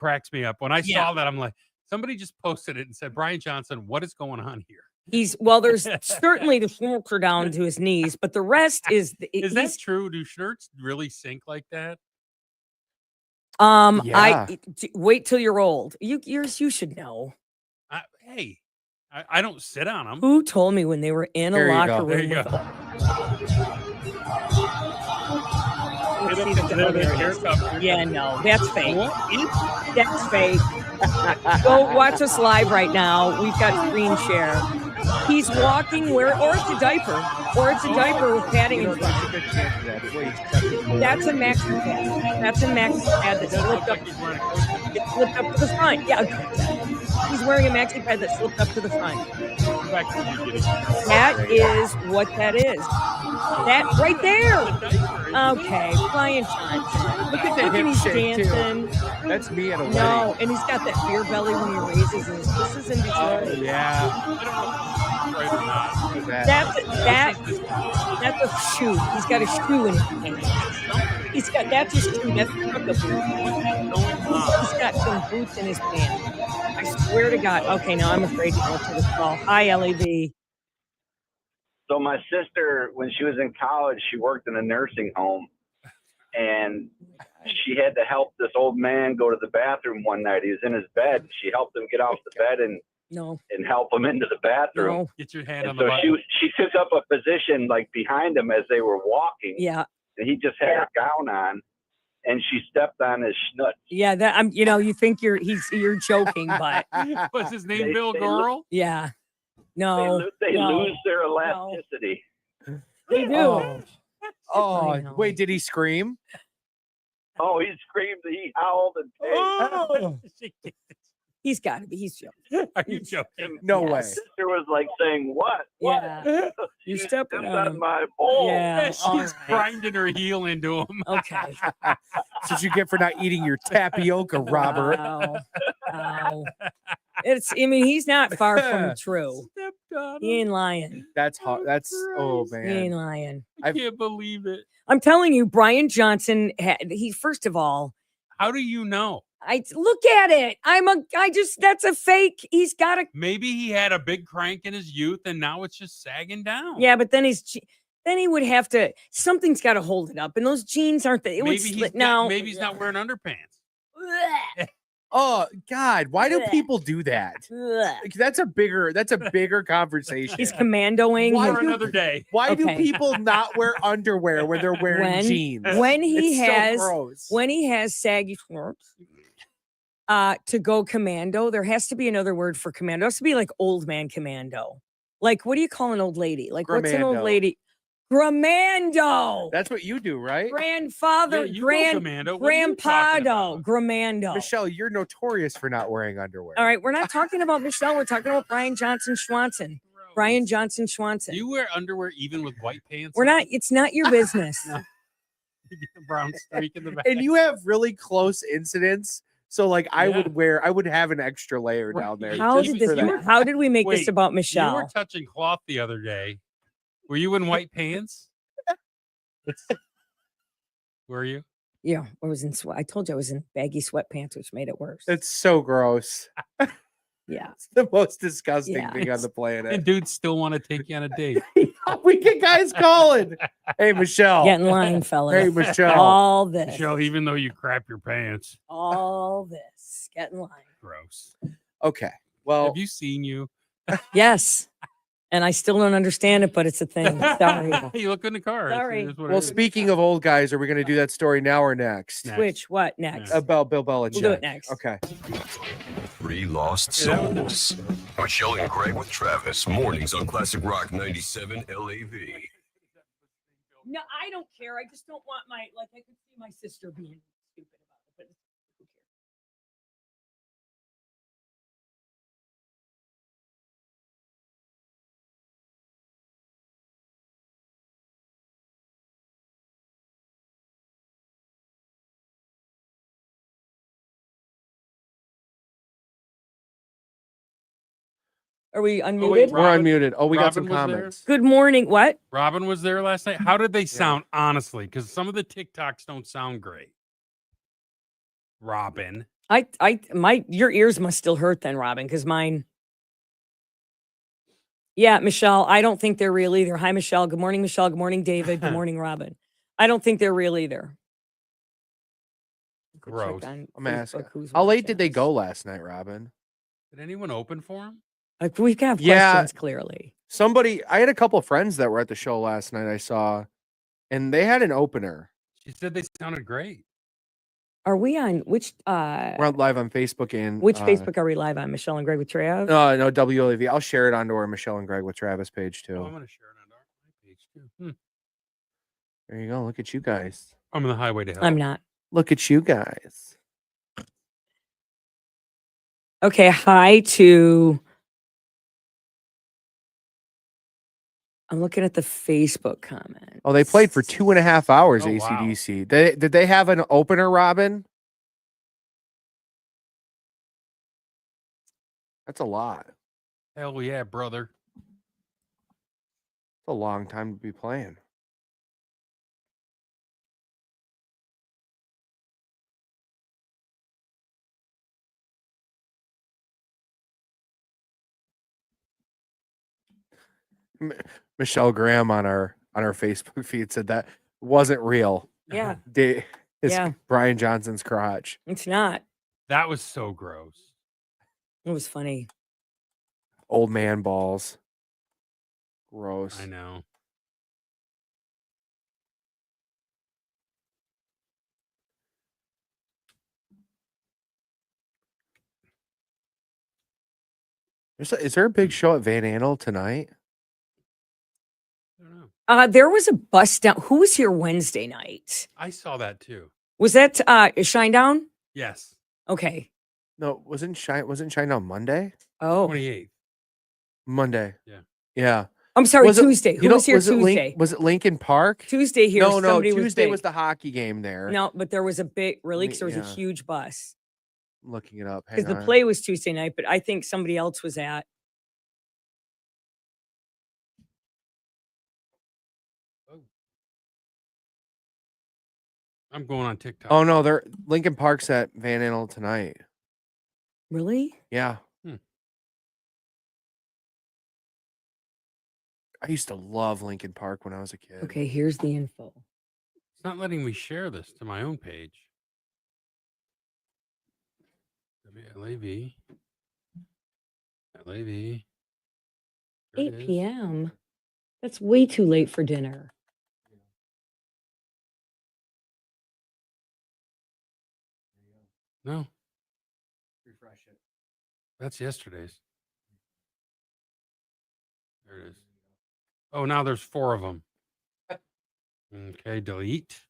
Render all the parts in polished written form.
cracks me up. When I saw that, I'm like, somebody just posted it and said, Brian Johnson, what is going on here? There's certainly the shorts are down to his knees, but the rest is. Is that true? Do shirts really sink like that? Wait till you're old. You should know. Hey, I don't sit on them. Who told me when they were in a locker room? There you go. Yeah, no, that's fake. That's fake. Go watch us live right now. We've got screen share. He's walking or it's a diaper with padding in front. That's a maxi pad. That's a maxi pad that slipped up. It slipped up to the front. Yeah, he's wearing a maxi pad that slipped up to the front. That is what that is. That right there. Okay, Brian Johnson. Look at him, he's dancing. That's me at a wedding. No, and he's got that beer belly when he raises his kisses in Detroit. Oh, yeah. That's a shoe. He's got a shoe in his hand. That's his shoe. That's the He's got some boots in his pants. I swear to God. Okay, now I'm afraid to go to this call. Hi, LAV. So my sister, when she was in college, she worked in a nursing home, and she had to help this old man go to the bathroom one night. He was in his bed. She helped him get off the bed and help him into the bathroom. No. Get your hand on the button. She took up a position like behind him as they were walking. Yeah. And he just had a gown on, and she stepped on his schnuts. Yeah, that you think you're joking, but what's his name? Bill Girl? Yeah. No. They lose their elasticity. No. They do. Oh, wait, did he scream? Oh, he screamed, he howled and paid. He's got to be. He's joking. Are you joking? No way. My sister was like saying, "What? Yeah. You stepping on my ball." Yeah. She's grinding her heel into him. Okay. That's what you get for not eating your tapioca, Robert. Wow. He's not far from true. He ain't lying. That's hot. That's oh man. He ain't lying. I can't believe it. I'm telling you, Brian Johnson. First of all, how do you know? I look at it. That's a fake. He's got a. Maybe he had a big crank in his youth, and now it's just sagging down. Yeah, but then he would have to. Something's got to hold it up, and those jeans aren't. Maybe he's not wearing underpants. Oh God! Why do people do that? That's a bigger conversation. He's commandoing. For another day. Why do people not wear underwear when they're wearing jeans? When he has saggy shorts. To go commando, there has to be another word for commando. It has to be like old man commando. Like, what do you call an old lady? Like, what's an old lady? Gramando. That's what you do, right? Grandfather, grandpado, Gramando. Michelle, you're notorious for not wearing underwear. All right, we're not talking about Michelle. We're talking about Brian Johnson Schwanson. Brian Johnson Schwanson. You wear underwear even with white pants? We're not. It's not your business. No. You get the brown streak in the back. And you have really close incidents. So, like, I would have an extra layer down there. How did we make this about Michelle? You were touching cloth the other day. Were you in white pants? Were you? Yeah, I was in sweat. I told you I was in baggy sweatpants, which made it worse. It's so gross. Yeah. It's the most disgusting thing on the planet. And dudes still want to take you on a date. We get guys calling. Hey, Michelle. Get in line, fella. Hey, Michelle. All this. Michelle, even though you crap your pants. All this. Get in line. Gross. Okay. Well. Have you seen you? Yes. And I still don't understand it, but it's a thing. Sorry. You look in the car. Sorry. Well, speaking of old guys, are we going to do that story now or next? Which? What next? About Bill Belichick. We'll do it next. Okay. Three Lost Souls. Michelle and Gregg with Travis. Mornings on Classic Rock 97 LAV. No, I don't care. I just don't want I could see my sister being stupid about it, but who cares? Are we unmuted? Oh, wait, We're unmuted. Oh, we got some comments. Good morning. What? Robin was there last night. How did they sound, honestly? Because some of the TikToks don't sound great. Robin. Your ears must still hurt then, Robin, because mine. Yeah, Michelle, I don't think they're real either. Hi, Michelle. Good morning, Michelle. Good morning, David. Good morning, Robin. I don't think they're real either. Gross. I'm asking. How late did they go last night, Robin? Did anyone open for him? Like, we have questions, clearly. I had a couple of friends that were at the show last night I saw, and they had an opener. She said they sounded great. Are we on which? We're on live on Facebook and Which Facebook are we live on? Michelle and Gregg with Trav? No, WLAV. I'll share it onto our Michelle and Gregg with Travis page too. Oh, I'm going to share it on our page too. There you go. Look at you guys. I'm on the highway to hell. I'm not. Look at you guys. Okay, hi to. I'm looking at the Facebook comments. Oh, they played for 2.5 hours, Oh, wow. AC/DC. Did they have an opener, Robin? That's a lot. Hell yeah, brother. It's a long time to be playing. Michelle Graham on our Facebook feed said that wasn't real. Yeah, It's Yeah. Brian Johnson's crotch. it's not. That was so gross. It was funny. Old man balls. Gross. I know. Is there a big show at Van Andel tonight? I don't know. There was a bust down. Who was here Wednesday night? I saw that too. Was that Shinedown? Yes. Okay. No, wasn't Shinedown Monday? Oh, 28th. Monday. Yeah. Yeah. I'm sorry. Was it- Tuesday. Who was here Tuesday? Was it Lincoln Park? Tuesday here. No, somebody Tuesday big. was the hockey game there. No, but there was a big really because there was Yeah. a huge bus I'm looking it up. because Hang the on. play was Tuesday night, but I think somebody else was at. I'm going on TikTok. Oh no, they're Lincoln Park's at Van Andel tonight. Really? Yeah. Hmm. I used to love Lincoln Park when I was a kid. Okay, here's the info. It's not letting me share this to my own page. WLAV. LAV. There it 8 is. p.m. That's way too late for dinner. No, Refresh it. that's yesterday's. There it is. Oh, now there's 4 of them. Okay, delete.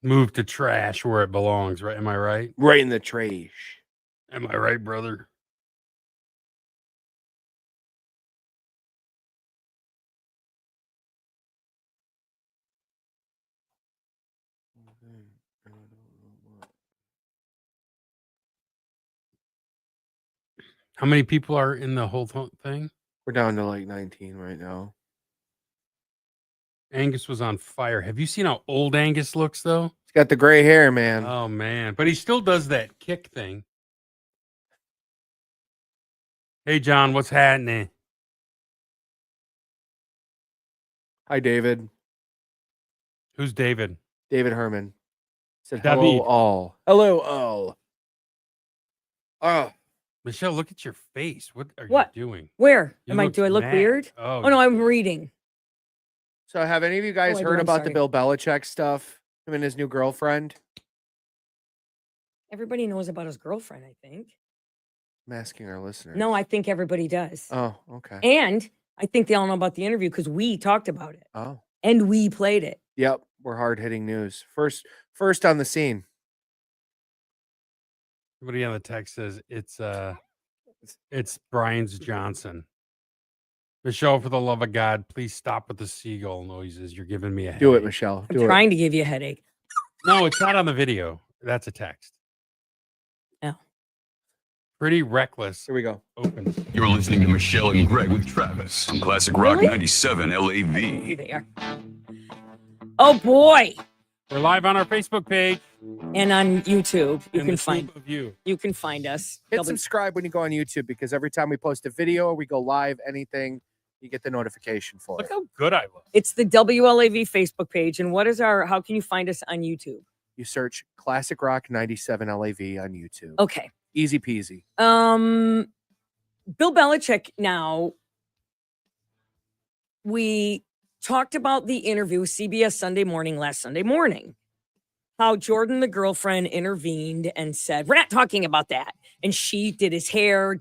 Move to trash where it belongs, right? Am I right? Right in the trash. Am I right, brother? How many people are in the whole thing? We're down to like 19 right now. Angus was on fire. Have you seen how old Angus looks, though? He's got the gray hair, man. Oh, man. But he still does that kick thing. Hey, John, what's happening? Hi, David. Who's David? David Herman. Said David. hello all. Hello all. Oh, Michelle, look at your face. What are What? you doing? Where You am I? look Do I look mad. weird? Oh, Oh no, I'm reading. so have any of you guys I do, heard I'm about the sorry. Bill Belichick stuff? Him and his new girlfriend? Everybody knows about his girlfriend, I think. I'm asking our listeners. No, I think everybody does. Oh, okay. And I think they all know about the interview because we talked about it Oh, and we played it. yep. We're hard hitting news. First on the scene. Somebody on the text says it's Brian's Johnson. Michelle, for the love of God, please stop with the seagull noises. You're giving me a headache. Do it, Michelle. I'm Do it. trying to give you a headache. No, it's not on the video. That's a text. Oh. Pretty reckless. Here we go. Open. You're listening to Michelle and Greg with Travis on Classic Rock Really? 97 LAV. Here they are. Oh boy! We're live on our Facebook page. And on YouTube, you and can the find tube of you. you can find us. Hit subscribe when you go on YouTube because every time we post a video or we go live, anything, you get the notification for Look it. how good I look. It's the WLAV Facebook page. And what is how can you find us on YouTube? You search Classic Rock 97 LAV on YouTube. Okay. Easy peasy. Bill Belichick now. We talked about the interview with CBS Sunday Morning last Sunday morning. How Jordan, the girlfriend, intervened and said, we're not talking about that. And she did his hair,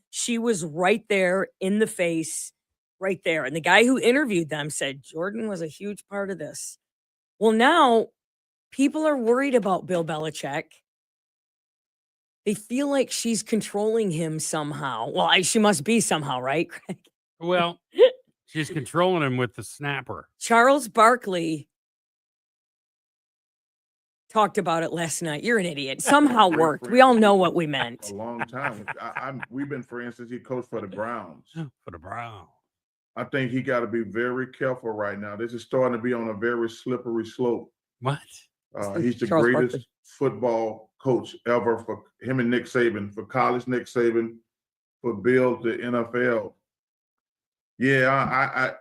she was right there in the face, right there. And the guy who interviewed them said, Jordan was a huge part of this. Well, now people are worried about Bill Belichick. They feel like she's controlling him somehow. Well, she must be somehow, right, Greg? Well, she's controlling him with the snapper. Charles Barkley talked about it last night. You're an idiot. Somehow worked. We all know what we meant. A long time. We've been friends since he coached for the Browns. For the Browns. I think he got to be very careful right now. This is starting to be on a very slippery slope. What? He's the Charles greatest Barkley. football coach ever for him and Nick Saban, for college Nick Saban, for Bill to NFL. Yeah, I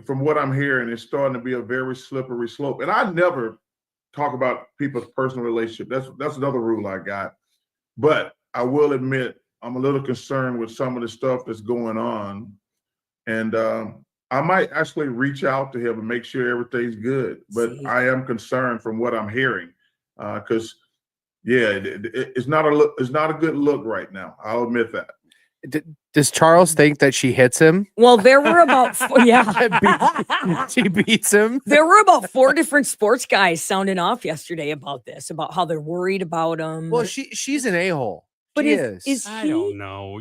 from what I'm hearing, it's starting to be a very slippery slope. And I never talk about people's personal relationship. That's another rule I got. But I will admit I'm a little concerned with some of the stuff that's going on. And I might actually reach out to him and make sure everything's good. But I am concerned from what I'm hearing. Because it's not a good look right now. I'll admit that. Does Charles think that she hits him? Well, there were about She beats him. There were about 4 different sports guys sounding off yesterday about this, about how they're worried about him. Well, she's an a-hole. But she is I he? don't know.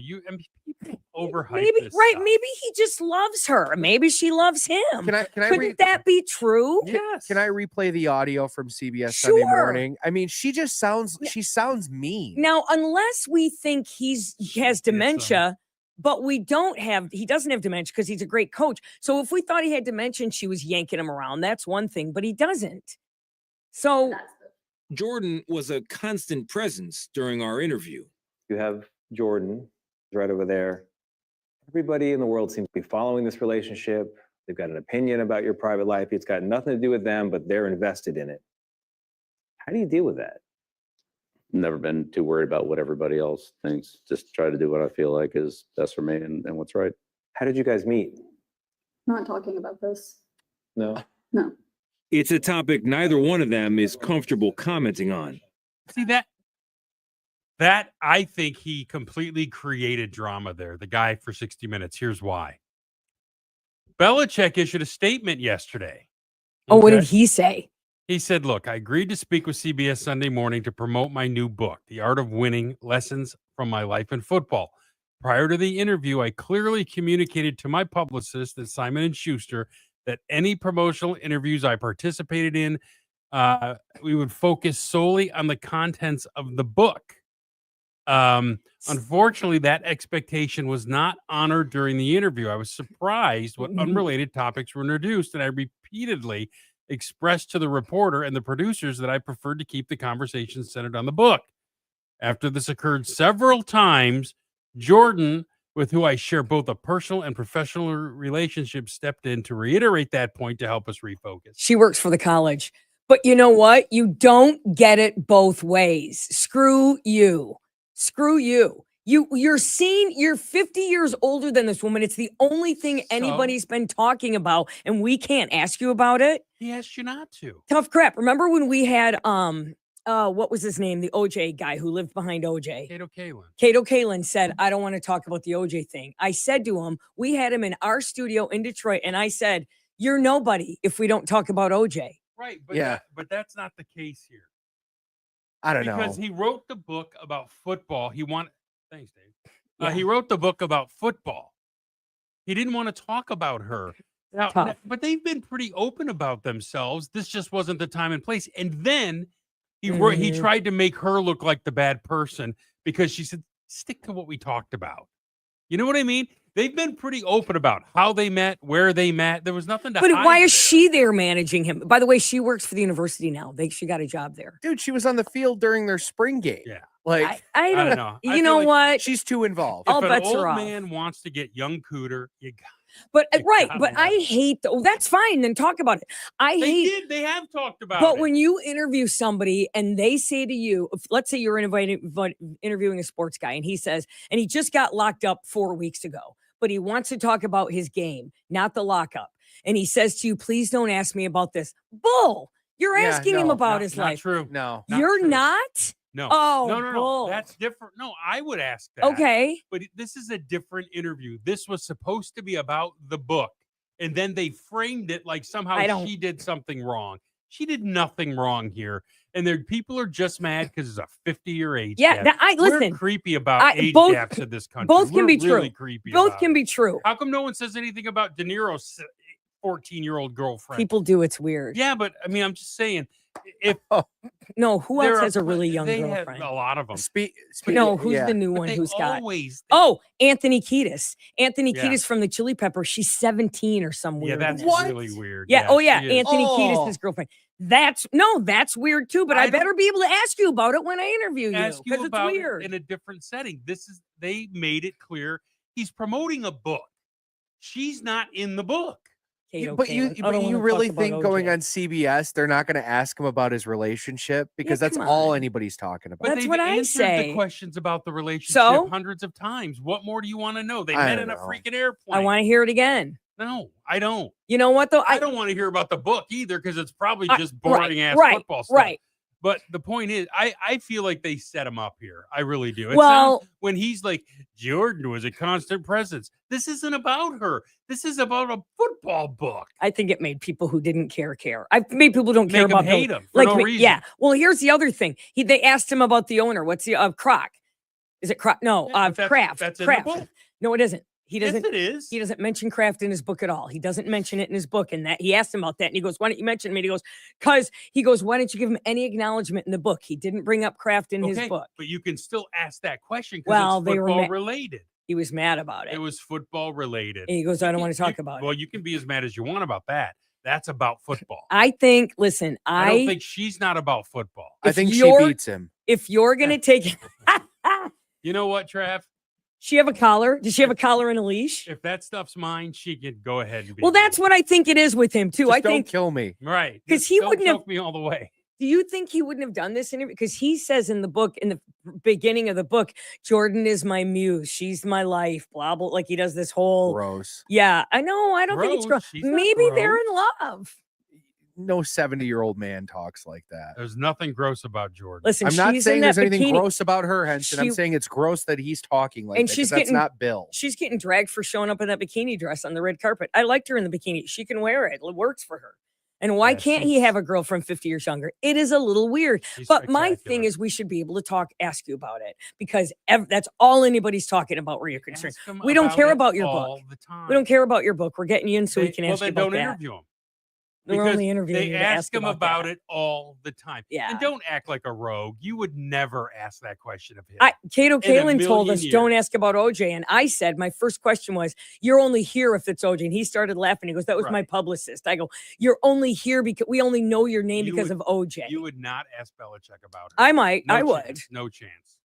People overhype Maybe this right. stuff. Maybe he just loves her. Maybe she loves him. Couldn't that be true? Yes. Can I replay the audio from CBS Sunday Sure. morning? I mean, she sounds mean. Now, unless we think he has dementia, but he doesn't have dementia because he's a great coach. So if we thought he had dementia and she was yanking him around, that's one thing, but he doesn't. So Jordan was a constant presence during our interview. You have Jordan right over there. Everybody in the world seems to be following this relationship. They've got an opinion about your private life. It's got nothing to do with them, but they're invested in it. How do you deal with that? Never been too worried about what everybody else thinks. Just try to do what I feel like is best for me and what's right. How did you guys meet? Not talking about this. No. No. It's a topic neither one of them is comfortable commenting on. See that I think he completely created drama there, the guy for 60 Minutes. Here's why. Belichick issued a statement yesterday. Oh, what did he say? He said, look, I agreed to speak with CBS Sunday Morning to promote my new book, The Art of Winning, Lessons from My Life in Football. Prior to the interview, I clearly communicated to my publicist at Simon & Schuster that any promotional interviews I participated in, we would focus solely on the contents of the book. Unfortunately, that expectation was not honored during the interview. I was surprised what unrelated topics were introduced, and I repeatedly expressed to the reporter and the producers that I preferred to keep the conversation centered on the book. After this occurred several times, Jordan, with who I share both a personal and professional relationship, stepped in to reiterate that point to help us refocus. She works for the college. But you know what? You don't get it both ways. Screw you. Screw you. You're 50 years older than this woman. It's the only thing anybody's been talking about, and we can't ask you about it. He asked you not to. Tough crap. Remember when we had what was his name? The OJ guy who lived behind OJ. Cato Kalin said, I don't want to talk about the OJ thing. I said to him, we had him in our studio in Detroit, and I said, you're nobody if we don't talk about OJ. Right, but but that's not the case here. I don't know. Because he wrote the book about football. Thanks, Dave. He wrote the book about football. He didn't want to talk about her. Now, but they've been pretty open about themselves. This just wasn't the time and place. And then he tried to make her look like the bad person because she said, stick to what we talked about. You know what I mean? They've been pretty open about how they met, where they met. There was nothing to But hide why is there. she there managing him? By the way, she works for the university now. She got a job there. Dude, she was on the field during their spring game. Yeah. Like, I don't don't know. I You feel know like what? she's too involved. All If an bets old are off. man wants to get young Cooter, you got But You right, gotta but let I him. hate. That's fine. Then talk about it. They have talked about But it. when you interview somebody and they say to you, let's say you're interviewing a sports guy, and he says, and he just got locked up 4 weeks ago, but he wants to talk about his game, not the lockup, and he says to you, "Please don't ask me about this." Bull. You're Yeah, asking him no, about his not life. true. No. You're true. not. No. Oh, no. bull. That's different. No, I would ask that. Okay. But this is a different interview. This was supposed to be about the book. And then they framed it like somehow she did something wrong. She did nothing wrong here. And people are just mad because it's a 50-year age Yeah, gap. listen. We're creepy about age both- gaps in this country. both can We're be really true. creepy Both about can it. be true. How come no one says anything about De Niro's 14-year-old girlfriend? People do. It's weird. Yeah, but I mean, I'm just saying. If No, who there else are has a really young they girlfriend? Have a lot of them. No, who's the new But one they who's got? always- Oh, Anthony Kiedis. Anthony Yeah. Kiedis from the Chili Peppers. She's 17 or some Yeah, weird. that's really weird. Yeah. Oh yeah, she is. Anthony Kiedis' girlfriend. That's weird too. But I better be able to ask you about it when I interview you Ask you because it's about it weird. in a different setting. They made it clear he's promoting a book. She's not in the book. But you really think going on CBS, they're not going to ask him about his relationship? Because that's come all on. anybody's talking about. But That's they've what I answered say. the questions about the relationship So? hundreds of times. What more do you want to know? They I met don't in a know. freaking airplane. I want to hear it again. No, I don't. You know what though? I don't want to hear about the book either because it's probably just boring ass right, football stuff. right. But the point is, I feel like they set him up here. I really do. Well- when he's like, Jordan was a constant presence. This isn't about her. This is about a football book. I think it made people who didn't care. I've made people who don't care Make 'em about hate Bill- him for no me. reason. Yeah. Well, here's the other thing. They asked him about the owner. What's the Croc? Is it Croc? No, Yeah, but Kraft. that's in the Kraft. book. No, it isn't. He Yes, doesn't. it is. He doesn't mention Kraft in his book at all. He doesn't mention it in his book. And that he asked him about that, and he goes, "Why don't you mention me?" And he goes, "Why don't you give him any acknowledgement in the book?" He didn't bring up Kraft in his book. But you can still ask that question because Well, it's they were football ma- related. He was mad about it. It was football related. And he goes, "I don't want to talk about it." Well, you can be as mad as you want about that. That's about football. I think. Listen, I don't think she's not about football. I think she you're- beats him. if you're gonna take, You know what, Trav? she have a collar. Does she have a collar and a leash? If that stuff's mine, she can go ahead and be. Well, that's what I think it is with him too. Just I don't think. kill me. right 'Cause he Don't wouldn't have- choke me all the way. Do you think he wouldn't have done this interview? Because he says in the book, in the beginning of the book, Jordan is my muse. She's my life. Blah blah. Like he does this whole. Gross. Yeah, I know. I don't think it's gross. She's not Maybe they're gross. in love. No 70-year-old man talks like that. There's nothing gross about Jordan. Listen, I'm not she's saying in there's that anything bikini. gross about her, Henson. I'm She- saying it's gross that he's talking like And that. she's 'Cause that's getting- not Bill. She's getting dragged for showing up in that bikini dress on the red carpet. I liked her in the bikini. She can wear it. It works for her. And why Yeah, can't he she's- have a girlfriend 50 years younger? It is a little weird. She's But my thing spectacular. is, we should be able to ask you about it because that's all anybody's talking about where you're concerned. Ask him We don't care it about your all book. the time. We don't care about your book. We're getting you in so we They- can well, ask you then about don't that. interview him. We're Because only interviewing they you to ask ask him about that. it all the time. Yeah. And don't act like a rogue. You would never ask that question of him. Cato In a Kalin told million us, don't years. ask about OJ. And I said, my first question was, you're only here if it's OJ. And he started laughing. He goes, that was my Right. publicist. I go, you're only here because we only know your name You because would- of OJ. You would not ask Belichick about her. I might. No I chance. would. No chance.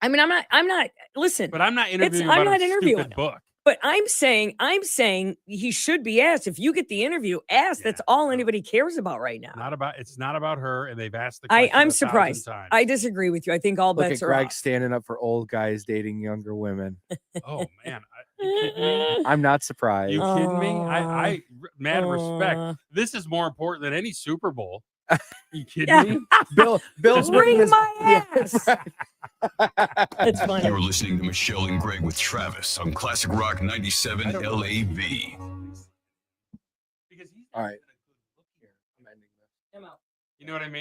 I mean, I'm not, listen, But I'm not interviewing I'm about not a interviewing stupid him. book. but I'm saying he should be asked. If you get the interview, ask. That's all anybody cares about right now. It's not about her, and they've asked the I'm question 1,000 surprised. times. I disagree with you. I think all Look bets at are Greg off. standing up for old guys dating younger women. Oh man, you kidding me? I'm not surprised. You kidding me? I mad respect. Aw. This is more important than any Super Bowl. You kidding me? Bill's putting Bring his- my Yeah, ass. That's funny. You're listening to Michelle and Greg with Travis on Classic Rock 97 LAV. Because he's All right. You know what I mean?